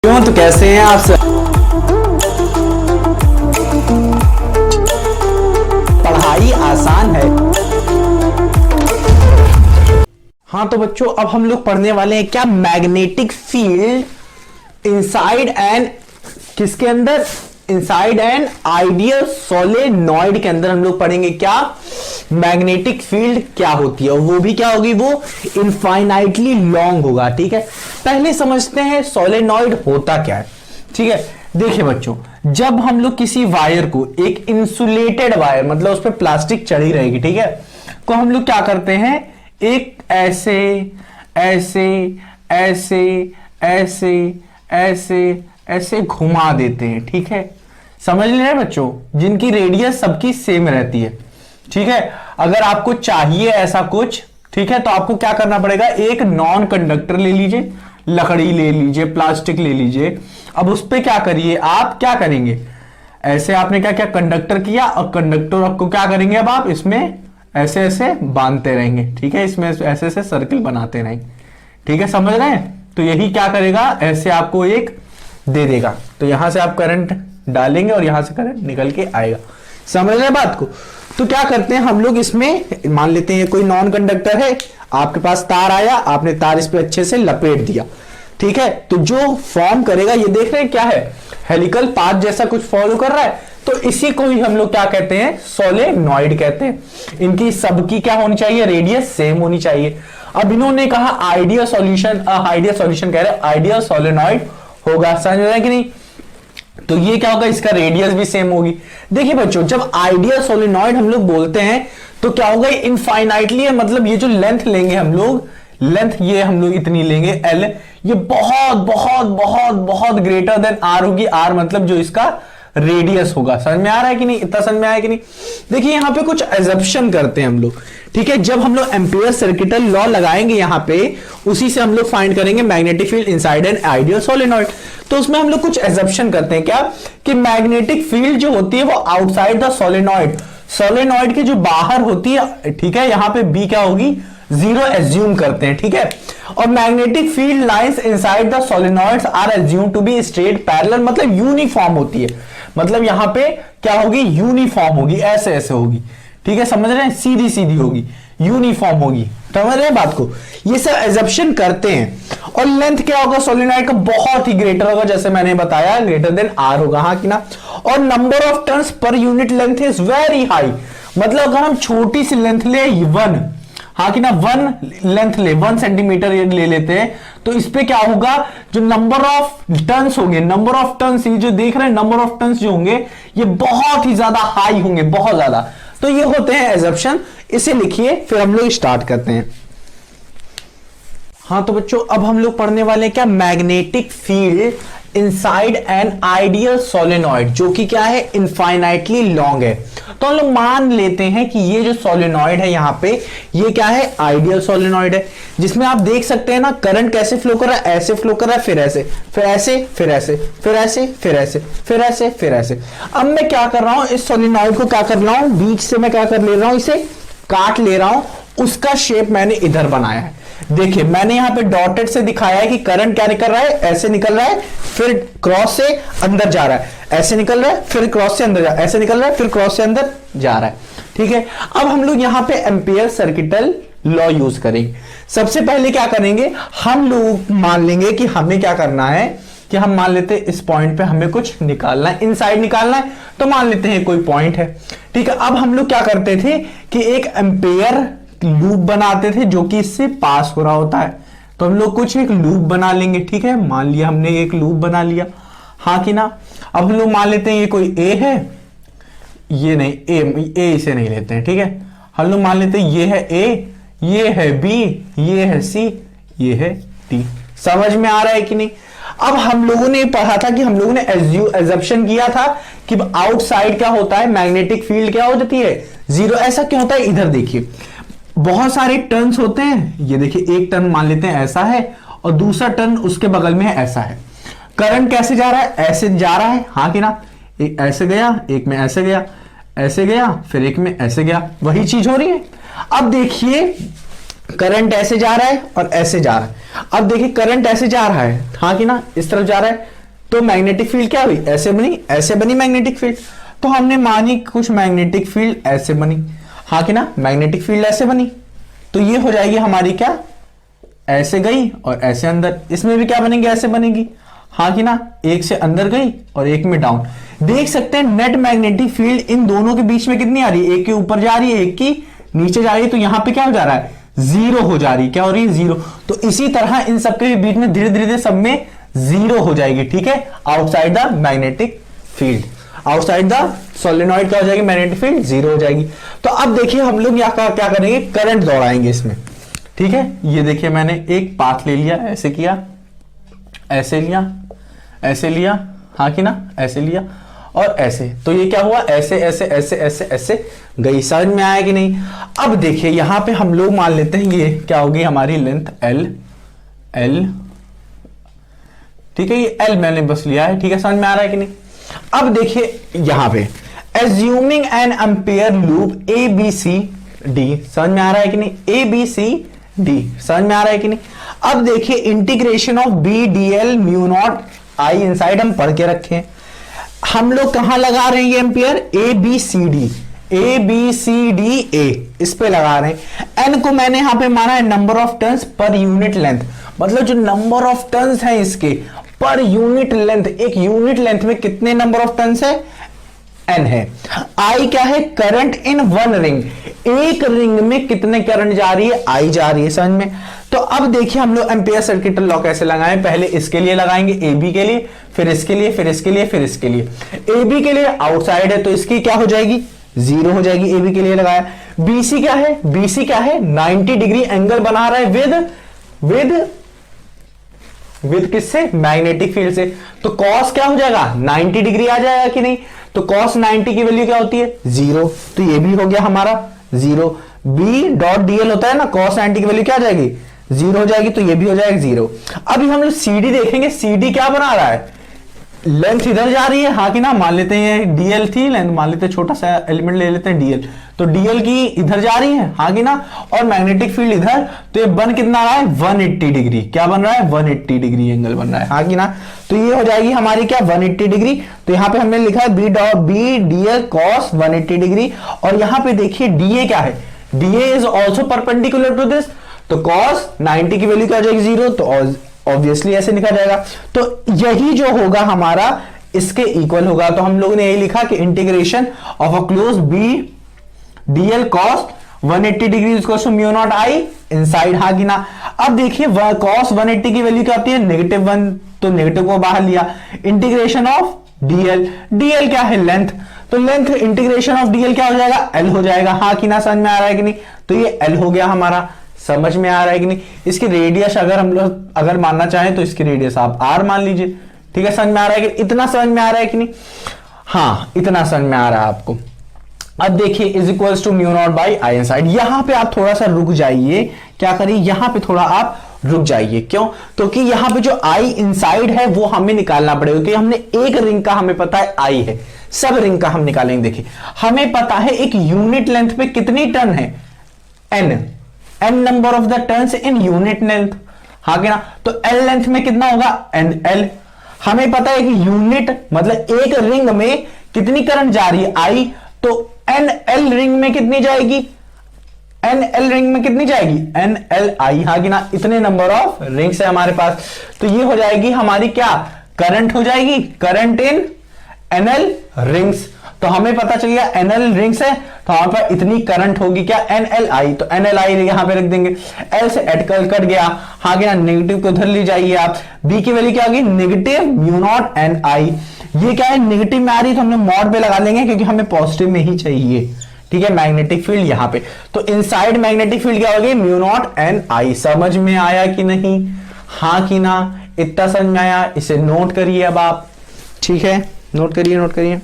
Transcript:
क्यों तो कैसे हैं आप सब। पढ़ाई आसान है। हाँ तो बच्चों अब हम लोग पढ़ने वाले हैं क्या, मैग्नेटिक फील्ड इनसाइड एंड किसके अंदर, इनसाइड एंड आइडियल सोलेनॉइड के अंदर हम लोग पढ़ेंगे क्या, मैग्नेटिक फील्ड क्या होती है और वो भी क्या होगी, वो इनफाइनाइटली लॉन्ग होगा। ठीक है, पहले समझते हैं सोलेनॉइड होता क्या है। ठीक है, देखिए बच्चों, जब हम लोग किसी वायर को, एक इंसुलेटेड वायर मतलब उस पर प्लास्टिक चढ़ी रहेगी, ठीक है, तो हम लोग क्या करते हैं, एक ऐसे ऐसे ऐसे ऐसे ऐसे ऐसे घुमा देते हैं। ठीक है, समझ ले रहे बच्चों, जिनकी रेडियस सबकी सेम रहती है। ठीक है, अगर आपको चाहिए ऐसा कुछ, ठीक है, तो आपको क्या करना पड़ेगा, एक नॉन कंडक्टर ले लीजिए, लकड़ी ले लीजिए, प्लास्टिक ले लीजिए। अब उस पे क्या करिए, आप क्या करेंगे, ऐसे आपने क्या क्या कंडक्टर किया और कंडक्टर आपको क्या करेंगे, अब आप इसमें ऐसे ऐसे बांधते रहेंगे। ठीक है, इसमें ऐसे ऐसे सर्किल बनाते रहेंगे। ठीक है, समझ रहे हैं, तो यही क्या करेगा, ऐसे आपको एक दे देगा, तो यहां से आप करंट डालेंगे और यहां से करंट निकल के आएगा। समझ रहे बात को। तो क्या करते हैं हम लोग, इसमें मान लेते हैं कोई नॉन कंडक्टर है, आपके पास तार आया, आपने तार इस पे अच्छे से लपेट दिया। ठीक है, तो जो फॉर्म करेगा, ये देख रहे हैं क्या है, हेलिकल पाथ जैसा कुछ फॉलो कर रहा है, तो इसी को ही हम लोग क्या कहते हैं, सोलेनॉइड कहते हैं। इनकी सबकी क्या होनी चाहिए, रेडियस सेम होनी चाहिए। अब इन्होंने कहा आइडियल सॉल्यूशन, आइडियल सॉल्यूशन कह रहे हैं, आइडियल सोलेनॉइड होगा, समझ रहे हैं कि नहीं। तो ये क्या होगा, इसका रेडियस भी सेम होगी। देखिए बच्चों, जब आइडियल सोलेनॉइड हम लोग बोलते हैं तो क्या होगा, इनफाइनाइटली है, मतलब ये जो लेंथ लेंगे हम लोग, लेंथ ये हम लोग इतनी लेंगे एल, ये बहुत बहुत बहुत बहुत ग्रेटर देन आर होगी। आर मतलब जो इसका रेडियस होगा। समझ में आ रहा है कि नहीं, इतना समझ में आया कि नहीं। देखिए यहां पे कुछ एजम्पशन करते हैं हम लोग। ठीक है, जब हम लोग एम्पियर सर्किटल लॉ लगाएंगे यहां पे, उसी से हम लोग फाइंड करेंगे magnetic field inside an ideal solenoid. तो उसमें हम लोग कुछ एजम्पशन करते हैं क्या, कि मैग्नेटिक फील्ड जो होती है वो आउटसाइड द सोलेनॉइड, सोलेनॉइड के जो बाहर होती है। ठीक है, यहां पे बी क्या होगी, जीरो एज्यूम करते हैं। ठीक है, और magnetic field lines inside the solenoids are assume to be straight parallel, मतलब यूनिफॉर्म होती है, मतलब यहां पे क्या होगी, यूनिफॉर्म होगी, ऐसे ऐसे होगी। ठीक है, समझ रहे हैं, सीधी सीधी होगी, यूनिफॉर्म होगी। समझ रहे हैं बात को, ये सब एजम्पशन करते हैं। और लेंथ क्या होगा सोलेनॉइड का, बहुत ही ग्रेटर होगा, जैसे मैंने बताया ग्रेटर देन आर होगा। हाँ कि ना। और number of turns per unit length is very high, मतलब अगर हम छोटी सी लेंथ ले 1, हाँ कि ना, 1 लेंथ ले, 1 सेंटीमीटर ये ले लेते हैं, तो इस पे क्या होगा, जो नंबर ऑफ टर्न्स होंगे, नंबर ऑफ टर्न्स, ये जो देख रहे हैं नंबर ऑफ टर्न्स जो होंगे, ये बहुत ही ज्यादा हाई होंगे, बहुत ज्यादा। तो ये होते हैं एजम्पशन, इसे लिखिए फिर हम लोग स्टार्ट करते हैं। हाँ तो बच्चों अब हम लोग पढ़ने वाले हैं क्या, magnetic field inside an ideal solenoid, जो कि क्या है, इनफाइनाइटली लॉन्ग है। तो हम लोग मान लेते हैं कि ये जो सोलेनॉइड है यहां पे, ये क्या है, आइडियल सोलेनॉइड है, जिसमें आप देख सकते हैं ना करंट कैसे फ्लो कर रहा है, ऐसे फ्लो कर रहा है, फिर ऐसे, फिर ऐसे, फिर ऐसे, फिर ऐसे, फिर ऐसे, फिर ऐसे, फिर ऐसे। अब मैं क्या कर रहा हूं, इस सोलेनॉइड को क्या कर रहा हूं, बीच से मैं क्या कर ले रहा हूं, इसे काट ले रहा हूं, उसका शेप मैंने इधर बनाया है। देखिए मैंने यहां पे डॉटेड से दिखाया है कि करंट क्या निकल रहा है, ऐसे निकल रहा है, फिर क्रॉस से अंदर जा रहा है, ऐसे निकल रहा है, फिर क्रॉस से अंदर जा रहा है, ऐसे निकल रहा है, फिर क्रॉस से अंदर जा रहा है। ठीक है, अब हम लोग यहां पे एम्पियर सर्किटल लॉ यूज करेंगे। सबसे पहले क्या करेंगे, हम लोग मान लेंगे कि हमें क्या करना है, कि हम मान लेते हैं इस पॉइंट पे हमें कुछ निकालना है, इनसाइड निकालना है, तो मान लेते हैं कोई पॉइंट है। ठीक है, अब हम लोग क्या करते थे कि एक एम्पियर लूप बनाते थे जो कि इससे पास हो रहा होता है, तो हम लोग कुछ एक लूप बना लेंगे। ठीक है, मान लिया हमने एक लूप बना लिया, हाँ कि ना। अब हम लोग मान लेते हैं ये कोई ए है, ये नहीं, ए इसे नहीं लेते हैं। ठीक है, हम लोग मान लेते हैं ये है ए, ये है बी, ये है सी, ये है डी। समझ में आ रहा है कि नहीं। अब हम लोगों ने पढ़ा था कि हम लोगों ने एजम्पशन किया था कि आउटसाइड क्या होता है, मैग्नेटिक फील्ड क्या हो जाती है, जीरो। ऐसा क्यों होता है, इधर देखिए बहुत सारे टर्न्स होते हैं, ये देखिए एक टर्न मान लेते हैं ऐसा है और दूसरा टर्न उसके बगल में है ऐसा है। करंट कैसे जा रहा है, ऐसे जा रहा है, हाँ कि ना, एक ऐसे गया, एक में ऐसे गया, ऐसे गया, फिर एक में ऐसे गया, वही चीज हो रही है। अब देखिए करंट ऐसे जा रहा है और ऐसे जा रहा है। अब देखिए करंट ऐसे जा रहा है, हाँ कि ना, इस तरफ जा रहा है, तो मैग्नेटिक फील्ड क्या हुई, ऐसे बनी मैग्नेटिक फील्ड। तो हमने मानी कुछ मैग्नेटिक फील्ड ऐसे बनी, हाँ कि ना, मैग्नेटिक फील्ड ऐसे बनी, तो ये हो जाएगी हमारी क्या, ऐसे गई और ऐसे अंदर। इसमें भी क्या बनेगी, ऐसे बनेगी, हाँ कि ना, एक से अंदर गई और एक में डाउन। देख सकते हैं नेट मैग्नेटिक फील्ड इन दोनों के बीच में कितनी आ रही है, एक के ऊपर जा रही है, एक की नीचे जा रही है, तो यहां पे क्या हो जा रहा है, जीरो हो जा रही है। क्या हो रही है, जीरो। तो इसी तरह इन सबके बीच में धीरे धीरे सब में जीरो हो जाएगी, ठीक है, outside the magnetic field, outside the solenoid क्या हो जाएगी, मैग्नेटिक फील्ड जीरो हो जाएगी। तो अब देखिए हम लोग यहाँ क्या करेंगे, करंट दौड़ाएंगे इसमें, ठीक है। ये देखिए मैंने एक पाथ ले लिया, ऐसे किया, ऐसे लिया, ऐसे लिया, हाँ कि ना, ऐसे लिया और ऐसे, तो ये क्या हुआ, ऐसे ऐसे ऐसे ऐसे ऐसे गई। समझ में आया कि नहीं। अब देखिए यहां पे हम लोग मान लेते हैं ये क्या होगी हमारी लेंथ एल, ठीक है, ये एल मैंने बस लिया है, ठीक है, समझ में आ रहा है कि नहीं। अब देखिए यहां पे assuming an ampere loop A B C D, समझ में आ रहा है कि नहीं, ए बी सी डी, समझ में आ रहा है कि नहीं। अब देखिए integration of B D L mu naught I inside हम पढ़ के रखे, हम लोग कहां लगा रहे हैं ये ampere, A B C D, A B C D A, इस पे लगा रहे हैं। एन को मैंने यहां पे माना है number of turns per unit length, मतलब जो नंबर ऑफ टर्न्स है इसके पर यूनिट लेंथ, एक यूनिट लेंथ में कितने नंबर ऑफ टर्न्स है, एन है। आई क्या है, करंट इन वन रिंग, एक रिंग में कितने करंट जा रही है, आई जा रही है, समझ में। तो अब देखिए हम लोग एम्पियर सर्किट लॉ कैसे लगाएं, पहले इसके लिए लगाएंगे ए बी के लिए, फिर इसके लिए, फिर इसके लिए, फिर इसके लिए। ए बी के लिए आउटसाइड है तो इसकी क्या हो जाएगी, जीरो हो जाएगी, ए बी के लिए लगाया। बीसी क्या है, बीसी क्या है, 90 डिग्री एंगल बना रहा है विद किससे, मैग्नेटिक फील्ड से, तो कॉस क्या हो जाएगा, 90 डिग्री आ जाएगा कि नहीं। तो कॉस 90 की वैल्यू क्या होती है, जीरो, तो ये भी हो गया हमारा जीरो। बी डॉट डीएल होता है ना, कॉस 90 की वैल्यू क्या आ जाएगी, जीरो हो जाएगी, तो ये भी हो जाएगा जीरो। अभी हम लोग सीडी देखेंगे, सीडी क्या बना रहा है, लेंथ इधर जा रही है, हाँ कि ना, मान लेते हैं डीएल थी लेंथ, मान लेते हैं छोटा सा एलिमेंट ले लेते हैं डीएल, तो डीएल की इधर जा रही है, हाँ कि ना, और मैग्नेटिक फील्ड इधर, तो ये बन कितना रहा है, 180 डिग्री, क्या बन रहा है, 180 डिग्री एंगल बन रहा है, हाँ कि ना। तो ये हो जाएगी हमारी क्या, 180 डिग्री। तो यहाँ पे हमने लिखा है B dot B DL cos 180 degree, और यहाँ पे देखिए डीए क्या है, DA is also perpendicular to this, तो कॉस 90 की वैल्यू क्या हो जाएगी, जीरो, तो ऑब्वियसली ऐसे लिखा जाएगा। तो यही जो होगा हमारा इसके इक्वल होगा। तो हम लोगों ने यही लिखा कि integration of a close B DL cos 180 degree equals to mu naught I inside, हाँ कि ना। अब देखिए कॉस 180 की वैल्यू क्या होती है, -1, तो नेगेटिव को बाहर लिया। इंटीग्रेशन ऑफ डीएल, डीएल क्या है, लेंथ, तो लेंथ इंटीग्रेशन ऑफ डीएल क्या हो जाएगा, एल हो जाएगा, हाँ कि ना, समझ में आ रहा है कि नहीं। तो ये एल हो गया हमारा, समझ में आ रहा है कि नहीं। इसकी रेडियस अगर हम लोग अगर मानना चाहें तो इसकी रेडियस आप आर मान लीजिए, ठीक है, समझ में आ रहा है कि इतना समझ में आ रहा है कि नहीं, हाँ इतना समझ में आ रहा है आपको। अब देखिए is equals to mu naught by I inside, यहां पे आप थोड़ा सा रुक जाइए, क्या करिए यहां पे थोड़ा आप रुक जाइए, क्यों, क्योंकि यहां पे जो आई इनसाइड है वो हमें निकालना पड़ेगा, क्योंकि हमने एक रिंग का हमें पता है आई है, सब रिंग का हम निकालेंगे। देखिए हमें पता है एक यूनिट लेंथ पे कितनी टर्न है, n number of the turns in unit length, हाँ क्या ना, तो L लेंथ में कितना होगा, NL। हमें पता है कि यूनिट मतलब एक रिंग में कितनी करंट जा रही है, I, तो NL रिंग में कितनी जाएगी, NL रिंग में कितनी जाएगी, NLI, हाँ कि ना, इतने नंबर ऑफ रिंग्स है हमारे पास। तो ये हो जाएगी हमारी क्या, करंट हो जाएगी, करंट इन NL रिंग्स। तो हमें पता चल गया NL रिंग्स है, तो हमारे पास इतनी करंट होगी क्या, NLI, तो NLI यहां पे रख देंगे, L से एटकल कट गया, हाँ क्या, नेगेटिव को उधर ले जाइए आप। B की वैल्यू क्या होगी, नेगेटिव म्यू नॉट NI, ये क्या है नेगेटिव में आ रही, तो हमने मॉड पे लगा लेंगे क्योंकि हमें पॉजिटिव में ही चाहिए, ठीक है, मैग्नेटिक फील्ड यहां पे। तो इनसाइड मैग्नेटिक फील्ड क्या होगी, म्यू नॉट NI। समझ में आया कि नहीं, हाँ कि ना, इतना समझ में आया, इसे नोट करिए अब आप, ठीक है, नोट करिए, नोट करिए।